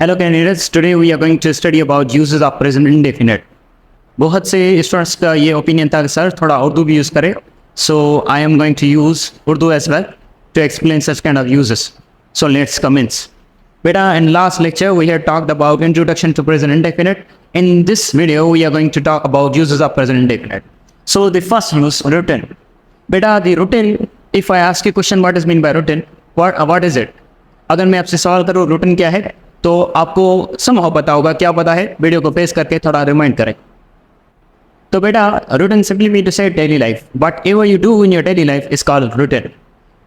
Hello candidates, today we are going to study about uses of present indefinite. बहुत से students का ये opinion था कि सर थोड़ा उर्दू भी यूज़ करें, so I am going to use Urdu as well to explain such kind of uses. So let's commence. Beta, in last lecture we had talked about introduction to present indefinite. In this video we are going to talk about uses of present indefinite. So the first use, written. Beta, the written, if I ask you question what is mean by written, what is it? अगर मैं आपसे सवाल करूँ written क्या है, तो आपको somehow पता होगा, क्या पता है, वीडियो को पेश करके थोड़ा रिमाइंड करें. तो बेटा written simply mean to say daily life. Whatever you do in your daily life is called written.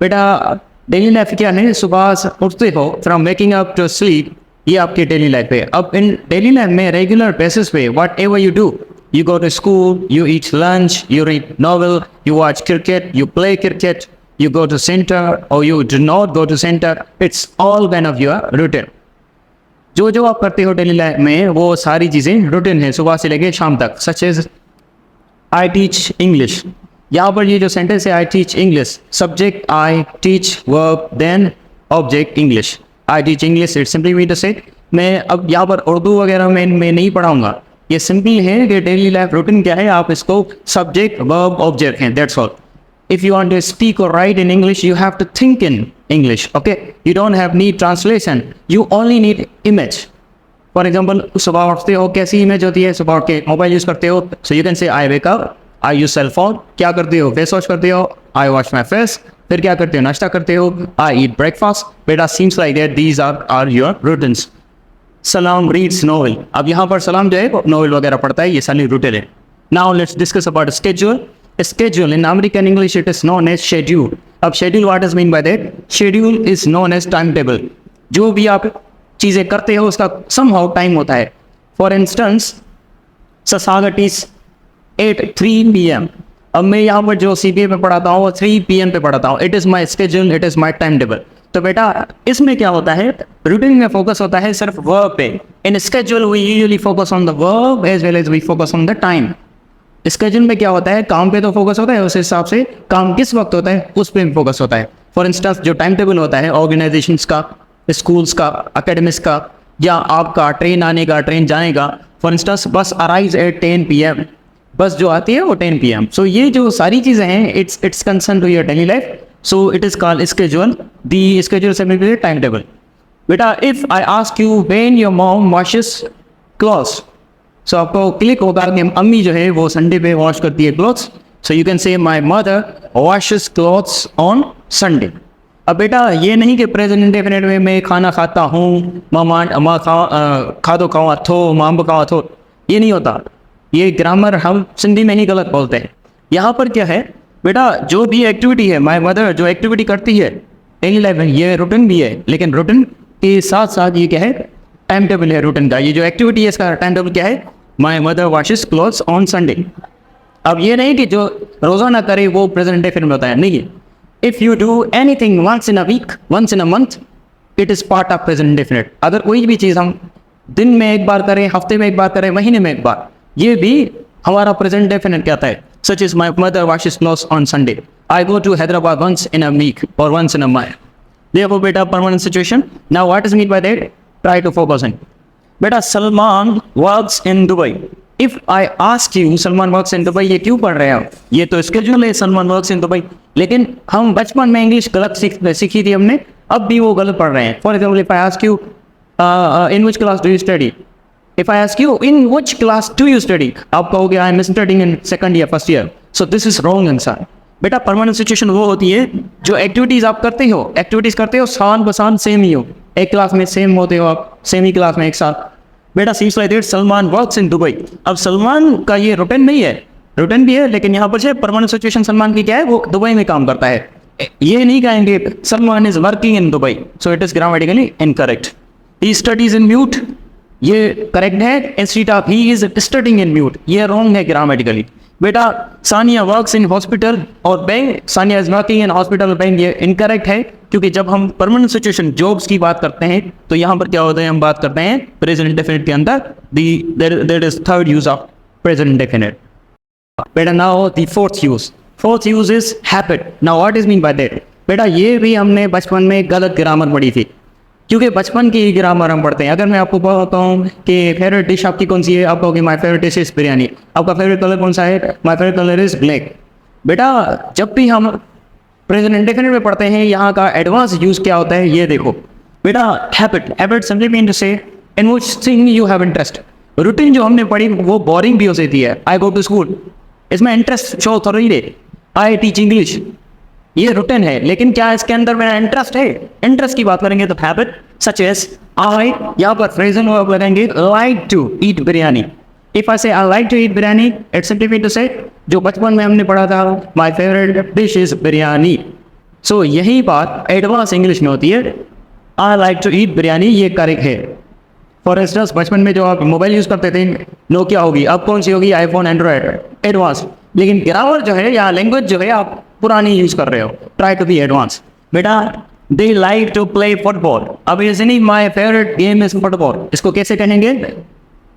बेटा डेली लाइफ क्या है, सुबह से उठते हो from waking up to sleep, ये आपकी डेली लाइफ है. अब इन डेली लाइफ में रेगुलर बेसिस पे whatever you do, you go to school, you eat lunch, you read novel, you watch cricket, you play cricket, you go to center or you do not go to center, it's all kind of your routine. जो जो आप करते हो daily life में वो सारी चीज़ें routine है सुबह से लेके शाम तक. Such as I teach English, यहाँ पर ये जो सेंटेंस है I teach English, subject I teach, verb then object English. I teach English, it simply mean to say मैं अब यहाँ पर उर्दू वगैरह में नहीं पढ़ाऊंगा. ये सिंपल है कि डेली लाइफ रूटीन क्या है, आप इसको सब्जेक्ट वर्ब ऑब्जेक्ट हैं, that's all. If you want to speak or write in English, you have to think in English, okay? You don't have need translation. You only need image. For example, सुबह उठते हो, कैसी image होती है, सुबह उठ के मोबाइल यूज़ करते हो, so you can say I wake up, I use cell phone. क्या करते हो, फेस वॉश करते हो, I wash my face. फिर क्या करते हो, नाश्ता करते हो, I eat breakfast. बेटा seems like that these are your routines. सलाम रीड्स नोवेल, अब यहाँ पर सलाम जो है नोवेल वगैरह पढ़ता है, ये सारी रूटीन है. Now let's discuss about schedule. Schedule in American English it is known as schedule. अब schedule what does mean by that? Schedule is known as timetable. जो भी आप चीज़ें करते हो उसका somehow time होता है. For instance, Sasagat is 3 PM. अब मैं यहाँ पर जो CBA पे पढ़ाता हूँ वो 3 PM पे पढ़ाता हूँ. It is my schedule, it is my timetable. तो बेटा इसमें क्या होता है, रूटीन में फोकस होता है सिर्फ वर्ब पे. इन schedule we usually focus on the verb as well as we focus on the time. Schedule में क्या होता है, काम पे तो फोकस होता है, उस हिसाब से काम किस वक्त होता है उस पर भी फोकस होता है. फॉर इंस्टेंस जो टाइम टेबल होता है ऑर्गेनाइजेशंस का, स्कूल्स का, एकेडमिक्स का, या आपका ट्रेन आने का, ट्रेन जाने का. फॉर इंस्टेंस बस अराइव्स एट 10 PM, बस जो आती है वो 10 PM. सो ये जो सारी चीज़ें हैं it's concern to your daily life, so it is called schedule. The schedule से मिलती है टाइम टेबल. बेटा if I ask you when your mom washes clothes, so आपको क्लिक होगा कि अम्मी जो है वो संडे पे वॉश करती है क्लॉथ्स. सो यू कैन से माई mother washes clothes on Sunday. अब बेटा ये नहीं कि प्रेजेंट इंडेफिनिट में मैं खाना खाता हूँ, मामा खादो खाओ अथो, माम खाओ अथो, ये नहीं होता. ये ग्रामर हम सिंधी में ही गलत बोलते हैं. यहाँ पर क्या है बेटा, जो भी एक्टिविटी है माई मदर जो एक्टिविटी करती है डेली लाइफ में, ये रूटीन भी है, लेकिन रूटीन के साथ साथ ये क्या है, टाइम टेबल है रूटीन का. ये जो एक्टिविटी है इसका टाइम टेबल क्या है, माई mother washes clothes on Sunday. अब ये नहीं कि जो रोज़ाना करे वो प्रेजेंट इंडेफिनिट में होता है, नहीं. If you do anything once in a week, once in a month, it is part of present indefinite. अगर कोई भी चीज़ हम दिन में एक बार करें, हफ्ते में एक बार करें, महीने में एक बार, ये भी हमारा प्रेजेंट इंडेफिनिट कहता है. Such is my mother washes clothes on Sunday. I go to Hyderabad once in a week और वंस इन अ मंथ. देखो बेटा permanent situation. Now what is mean by that, try to focus in. बेटा Salman works in Dubai. If I ask you Salman works in Dubai, ये क्यों पढ़ रहे हो, ये तो स्केड्यूल है सलमान वर्क्स इन दुबई. लेकिन हम बचपन में इंग्लिश गलत सीखी थी हमने, अब भी वो गलत पढ़ रहे हैं. For example if I ask you in which class do you study, if I ask you in which class do you study, आप कहोगे I am studying in second year, first year. So this is wrong answer. बेटा permanent situation वो होती है जो activities आप करते हो साल ब साल सेम ही हो, एक क्लास में सेम होते हो आप, सेम ही क्लास में एक साथ. बेटा seems like that Salman works in Dubai. अब सलमान का ये रूटीन नहीं है, रूटीन भी है, लेकिन यहाँ पर से परमानेंट सिचुएशन सलमान की क्या है, वो दुबई में काम करता है. ये नहीं कहेंगे Salman is working in Dubai, so it is grammatically incorrect. He studies in mute, ये करेक्ट है. Instead of he is studying in mute, ये रॉन्ग है ग्रामेटिकली. बेटा सानिया वर्क्स इन हॉस्पिटल और bank, Sania is working in hospital और bank, ये incorrect है, क्योंकि जब हम परमानेंट सिचुएशन जॉब्स की बात करते हैं तो यहाँ पर क्या होता है, हम बात करते हैं प्रेजेंट इंडेफिनिट के अंदर. That is third use of present indefinite. बेटा now the fourth use is habit. Now what is mean by that. बेटा ये भी हमने बचपन में गलत ग्रामर पढ़ी थी. क्योंकि बचपन की ग्रामर हम पढ़ते हैं। अगर मैं आपको बताऊँ कि फेवरेट डिश आपकी कौन सी है, आप कहोगे my favourite dish is biryani. आपका फेवरेट कलर कौन सा है? My favourite colour is black. बेटा जब भी हम प्रेजेंट इंडेफिनिट में पढ़ते हैं, यहाँ का एडवांस यूज़ क्या होता है ये देखो। बेटा हैबिट सिंपली मीन टू से in which thing you have interest. Routine जो हमने पढ़ी वो बोरिंग भी हो सकती है। आई गो टू स्कूल, इसमें इंटरेस्ट शो थोड़ा ही दे। आई टीच इंग्लिश, ये रूटीन है, लेकिन क्या इसके अंदर मेरा इंटरेस्ट है? इंटरेस्ट की बात करेंगे तो हैबिट सच एज आई, यहाँ पर फ्रेजल वर्ब लगाएंगे like to eat biryani. If I say I like to eat biryani, it's simply mean to say जो बचपन में हमने पढ़ा था my favourite dish is biryani. So यही बात एडवांस इंग्लिश में होती है, I like to eat biryani, ये करेक्ट है। फॉर इंस्टेंस बचपन में जो आप मोबाइल यूज़ करते थे नोकिया होगी, अब कौन सी होगी? IPhone, Android, advance. लेकिन ग्रामर जो है या लैंग्वेज जो है आप पुरानी यूज़ कर रहे हो, ट्राई टू बी एडवांस। बेटा they like to play football, अब इज नहीं my favourite game is football, इसको कैसे कहेंगे?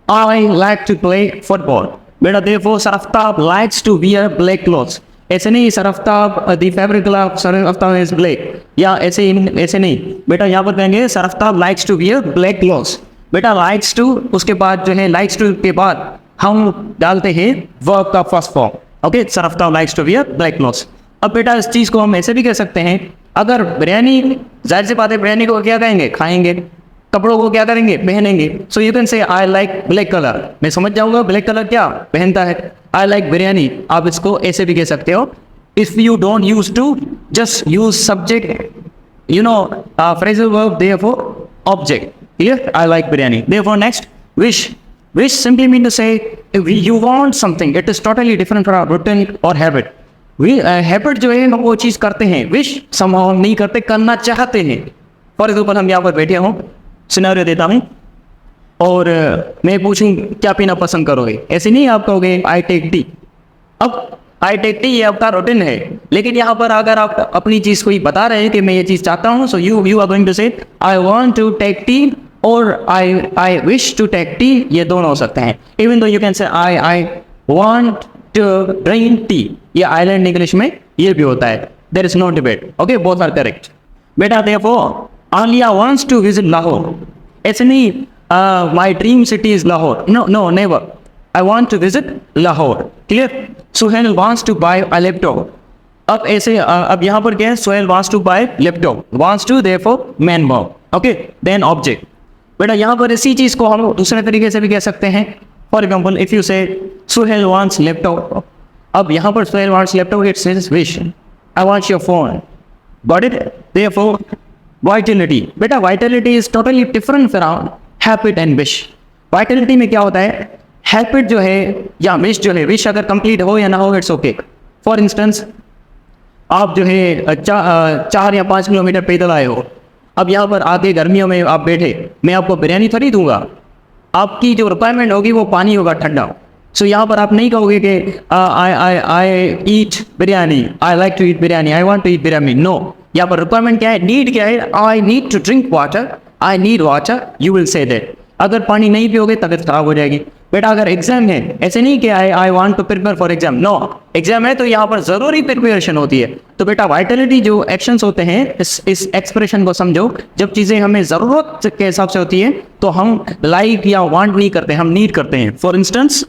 I like to play football. बेटा therefore Sarftab likes to wear black clothes, ऐसे नहीं Sarftab the favourite colour Sarftab is black, या ऐसे नहीं। बेटा यहाँ पर कहेंगे Sarftab likes to wear black clothes. बेटा लाइक्स टू, उसके बाद जो है लाइक्स टू के बाद हम डालते हैं वर्ब का first form. Okay, Sarftab likes to wear black clothes. अब बेटा इस चीज़ को हम ऐसे भी कह सकते हैं, अगर बिरयानी, जाहिर सी बात है बिरयानी को क्या कहेंगे? खाएंगे। कपड़ों को क्या करेंगे? पहनेंगे। So you can say I like black colour, मैं समझ जाऊंगा ब्लैक कलर क्या पहनता है। आई लाइक बिरयानी, आप इसको ऐसे भी कह सकते हो। If you don't use to, just use subject, you know phrasal verb therefore object. Clear? I like biryani. Therefore next wish, wish simply mean to say you want something, it is totally different from routine और habit. Habit जो है हम वो चीज़ करते हैं, wish somehow हम नहीं करते, करना चाहते हैं। फॉर एग्जाम्पल हम यहाँ पर बैठे हों, सिनेरियो देता हूँ और मैं पूछूं क्या पीना पसंद करोगे, ऐसे नहीं आप कहोगे आई टेक टी। अब आई टेक टी ये आपका रूटीन है, लेकिन यहाँ पर अगर आप अपनी चीज़ कोई बता रहे हैं कि मैं ये चीज़ चाहता हूँ, so you are going to say I want to take tea और I wish to take tea, ये दोनों हो सकते हैं। Even though you can say I want to drink tea, ये आइलैंड इंग्लिश में ये भी होता है। There is no debate. Okay, both are correct. बेटा therefore Aliya wants to visit Lahore, ऐसे नहीं my dream city is Lahore, no never, I want to visit Lahore. Clear? Suhail wants to buy a laptop, अब ऐसे अब यहाँ पर क्या है? Suhail wants to buy laptop, wants to therefore main verb. Okay, then object. बेटा यहाँ पर इसी चीज़ को हम दूसरे तरीके से भी कह सकते हैं। फॉर एग्जाम्पल इफ यू से सुहेल वांट्स लैपटॉप, अब यहाँ पर Suhail wants laptop, it says wish, I want your phone, got it? Therefore vitality, बेटा vitality is totally different from habit and wish. Vitality में क्या होता है? हैबिट जो है या विश जो है, विश अगर कंप्लीट हो या ना हो इट्स ओके। फॉर इंस्टेंस आप जो है 4 या 5 किलोमीटर पैदल आए हो, अब यहाँ पर आके गर्मियों में आप बैठे, मैं आपको बिरयानी थोड़ी दूंगा, आपकी जो रिक्वायरमेंट होगी वो पानी होगा ठंडा। सो यहाँ पर आप नहीं कहोगे कि I eat biryani, I like to eat biryani, I want to eat biryani. No, यहाँ पर रिक्वायरमेंट क्या है? नीड क्या है? I need to drink water, I need water, you will say that. अगर पानी नहीं पियोगे तबीयत खराब हो जाएगी। बेटा अगर एग्जाम है, ऐसे नहीं कि I want to prepare for exam, no, exam है तो यहाँ पर ज़रूरी प्रिपरेशन होती है। तो बेटा वाइटलिटी जो एक्शंस होते हैं, इस एक्सप्रेशन को समझो, जब चीज़ें हमें ज़रूरत के हिसाब से होती है तो हम लाइक या वांट नहीं करते, हम नीड करते हैं। For instance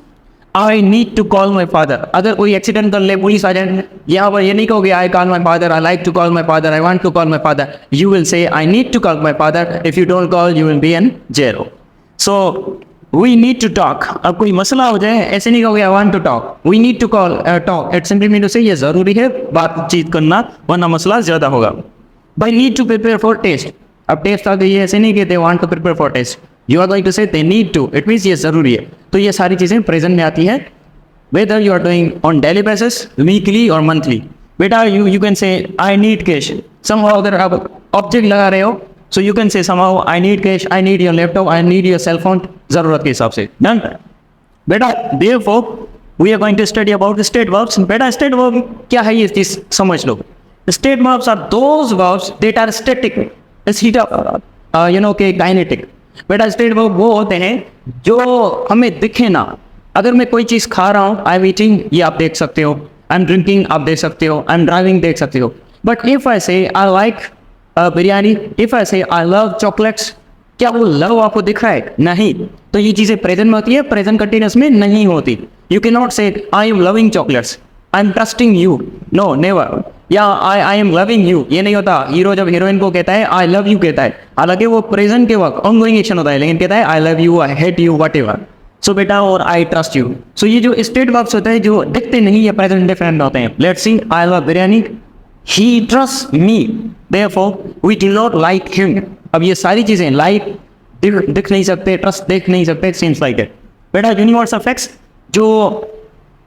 I need to call my father, अगर कोई एक्सीडेंट कर ले, पुलिस आ जाए, यहाँ पर ये नहीं कहोगे I call my father, I like to call my father, I want to call my father, you will say I need to call my father. If you don't call you will be in jail. So we need to talk, अब कोई मसला हो जाए ऐसे नहीं कहोगे I want to talk, we need to call talk, it simply mean to say ये ज़रूरी है बातचीत करना, वरना मसला ज़्यादा होगा। By need to prepare for test, अब टेस्ट आ गई है, ऐसे नहीं कि they want to prepare for test, you are going to say they need to, it means ये ज़रूरी है। तो ये सारी चीज़ें प्रेजेंट में आती हैं, whether you are doing on daily basis, weekly or monthly. बेटा you can say I need cash. Somehow अगर आप ऑब्जेक्ट लगा रहे हो, so you can say somehow I need cash, I need your laptop, I need your cell phone, ज़रूरत के हिसाब से। Done? बेटा therefore we are going to study about the state verbs. बेटा state verb क्या है ये चीज़ समझ लो। State verbs are those verbs that are static, instead of you know के kinetic. बेटा state verb वो होते हैं जो हमें दिखे ना। अगर मैं कोई चीज़ खा रहा हूँ, आई एम ईटिंग, ये आप देख सकते हो, आई एम ड्रिंकिंग आप देख सकते हो, आई एम ड्राइविंग देख सकते हो। But if I say I like biryani, if I say I love chocolates, क्या वो लव आपको दिख रहा है? नहीं। तो ये चीजें प्रेजेंट में होती है, प्रेजेंट कंटिन्यूअस में नहीं होती। You can not say I am loving chocolates, I am trusting you, no never. या आई एम लविंग यू, ये नहीं होता। हीरो जब हीरोइन को कहता है आई लव यू कहता है, हालांकि वो प्रेजेंट के वक्त ऑनगोइंग एक्शन होता है, लेकिन कहता है I love you, I hate you, whatever. So बेटा, और आई ट्रस्ट यू। सो ये जो स्टेट वर्ब्स होते हैं जो दिखते नहीं है, प्रेजेंट इंडेफिनिट होते हैं। Let's see, I love biryani, he trusts me, therefore we do not like him। अब ये सारी चीजें लाइक दिख नहीं सकते, ट्रस्ट देख नहीं सकते, सेम्स लाइक इट। बेटा यूनिवर्सल फैक्ट्स जो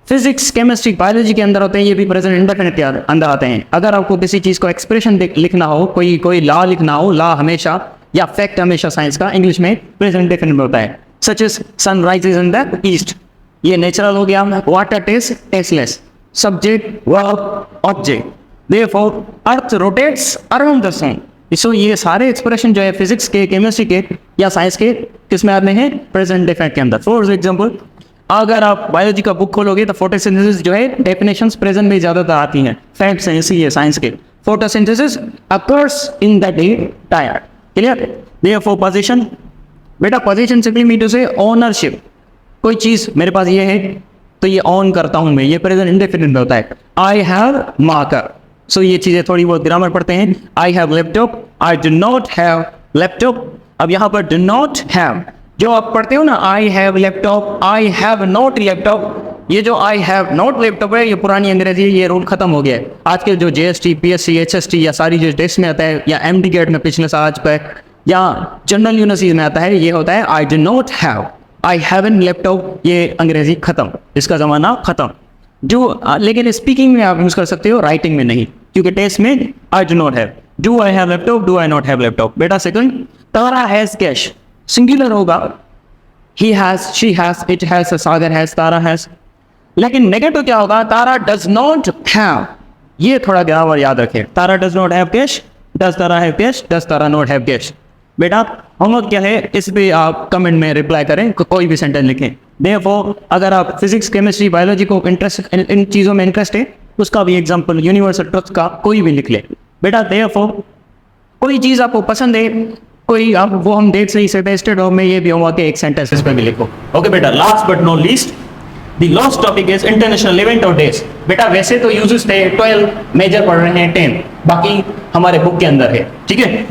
फिजिक्स, केमिस्ट्री, बायोलॉजी के अंदर होते हैं, ये भी प्रेजेंट इंडेफिनिट के अंदर आते हैं। अगर आपको किसी चीज को एक्सप्रेशन लिखना हो, कोई लॉ लिखना हो, लॉ हमेशा या फैक्ट हमेशा साइंस का इंग्लिश में प्रेजेंट इंडेफिनिट में होता है। Such as sun rises in the east, ये नेचुरल हो गया। Water taste tasteless, subject verb object, therefore earth rotates around the sun. So ये सारे एक्सप्रेशन जो है फिजिक्स के, केमिस्ट्री के या साइंस के, किस में आते हैं? प्रेजेंट इंडेफिनिट के अंदर। फॉर एग्जांपल, अगर आप बायोलॉजी का बुक खोलोगे तो फोटोसिंथेसिस जो है डेफिनेशंस प्रेजेंट में ज़्यादातर आती हैं। फैक्ट्स हैं इसी साइंस के। Photosynthesis occurs in the day time, clear? Therefore position, बेटा पोजीशन सिंपली मीन टू से ओनरशिप। कोई चीज़ मेरे पास ये है तो ये ऑन करता हूँ मैं, ये प्रेजेंट इंडेफिनिट में होता है। आई हैव मार्कर, सो ये चीज़ें थोड़ी बहुत ग्रामर पढ़ते हैं। आई have laptop, I do not have laptop. अब यहाँ पर डू नॉट हैव जो आप पढ़ते हो ना, आई have laptop, I have not laptop, ये जो आई हैव नॉट लैपटॉप है, ये पुरानी अंग्रेजी, ये रूल खत्म हो गया है। आज के जो JST, PSC, HST या सारी जो टेस्ट में आता है, या MD गेट में पिछले साल आज पे, या जनरल यूनिवर्सिटीज में आता है, ये होता है आई do not have, I haven't laptop, ये अंग्रेजी खत्म, इसका ज़माना खत्म। जो लेकिन स्पीकिंग में आप यूज़ कर सकते हो, राइटिंग में नहीं, क्योंकि टेस्ट में I do not have. Do I have laptop, do I not have laptop. बेटा second, Tara has cash, singular होगा। He has, she has, it has, Sagar has, Tara has. लेकिन नेगेटिव क्या होगा? Tara does not have. ये थोड़ा ग्रामर याद रखें। Tara does not have cash, does Tara have cash, does Tara not have cash. बेटा होमवर्क क्या है, इस पे आप कमेंट में रिप्लाई करें, कोई भी सेंटेंस लिखें। देयरफॉर अगर आप फिजिक्स, केमिस्ट्री, बायोलॉजी को इंटरेस्ट, इन चीज़ों में इंटरेस्ट है, उसका भी एग्जाम्पल यूनिवर्सल ट्रुथ का कोई भी लिख ले। बेटा देयरफॉर कोई चीज़ आपको पसंद है, कोई आप वो हम देख नहीं सकते, स्टेट में ये भी होमवर्क है, एक सेंटेंस इस पर भी लिखो। ओके बेटा, last but not least, the last topic is international event और डेज। बेटा वैसे तो यूजेस थे 12, मेजर पढ़ रहे हैं 10, बाकी हमारे बुक के अंदर है, ठीक है।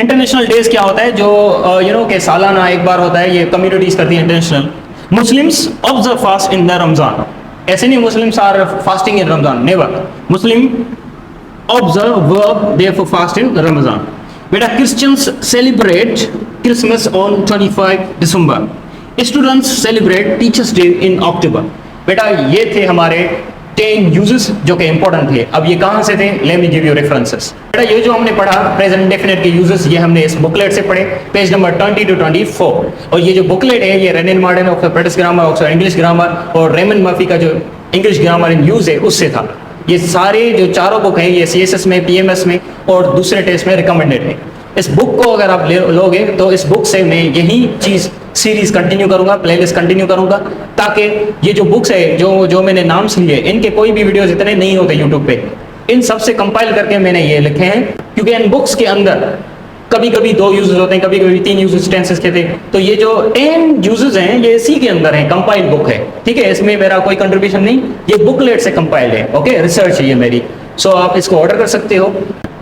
इंटरनेशनल डेज क्या होता है? जो के सालाना एक बार होता है, ये कम्युनिटीज करती है international. Muslims observe fast in the Ramzan, ऐसे नहीं Muslims are fasting in Ramzan, never. Muslim observe verb therefore fast in Ramzan. बेटा Christians celebrate Christmas on 25 December. Students celebrate teachers day in October. बेटा ये थे हमारे 10 यूजेस जो कि इंपॉर्टेंट थे। अब ये कहाँ से थे? Let me give you references. बेटा ये जो हमने पढ़ा प्रेजेंट इंडेफिनिट के यूजेस, ये हमने इस बुकलेट से पढ़े, पेज नंबर 20 to 24। और ये जो बुकलेट है, ये Wren and Martin, Oxford British grammar, Oxford English grammar और रेमन मर्फी का जो इंग्लिश ग्रामर इन यूज है उससे था। ये सारे जो चारों बुक हैं, ये CSS में, PMS में और दूसरे टेस्ट में रिकमेंडेड है। इस बुक को अगर आप लोगे तो इस बुक से मैं यही चीज़ सीरीज कंटिन्यू करूंगा, प्लेलिस्ट कंटिन्यू करूंगा, ताकि ये जो बुक्स है, जो मैंने नाम्स लिए, इनके कोई भी वीडियोस इतने नहीं होते यूट्यूब पे, इन सब से कंपाइल करके मैंने ये लिखे हैं। क्योंकि इन बुक्स के अंदर कभी कभी 2 यूजेस होते हैं, कभी कभी 3 यूजेस टेंसेस के थे, तो ये जो 10 यूजेस हैं ये इसी के अंदर है, कंपाइल बुक है, ठीक है। इसमें मेरा कोई कंट्रीब्यूशन नहीं, ये बुकलेट से कंपाइल है, ओके, रिसर्च है ये मेरी। सो आप इसको ऑर्डर कर सकते हो।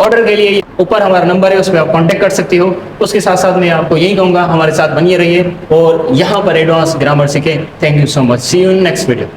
ऑर्डर के लिए ऊपर हमारा नंबर है, उस पर आप कांटेक्ट कर सकते हो। उसके साथ साथ मैं आपको यही कहूँगा, हमारे साथ बनिए रहिए और यहाँ पर एडवांस ग्रामर सीखें। Thank you so much, see you in next video.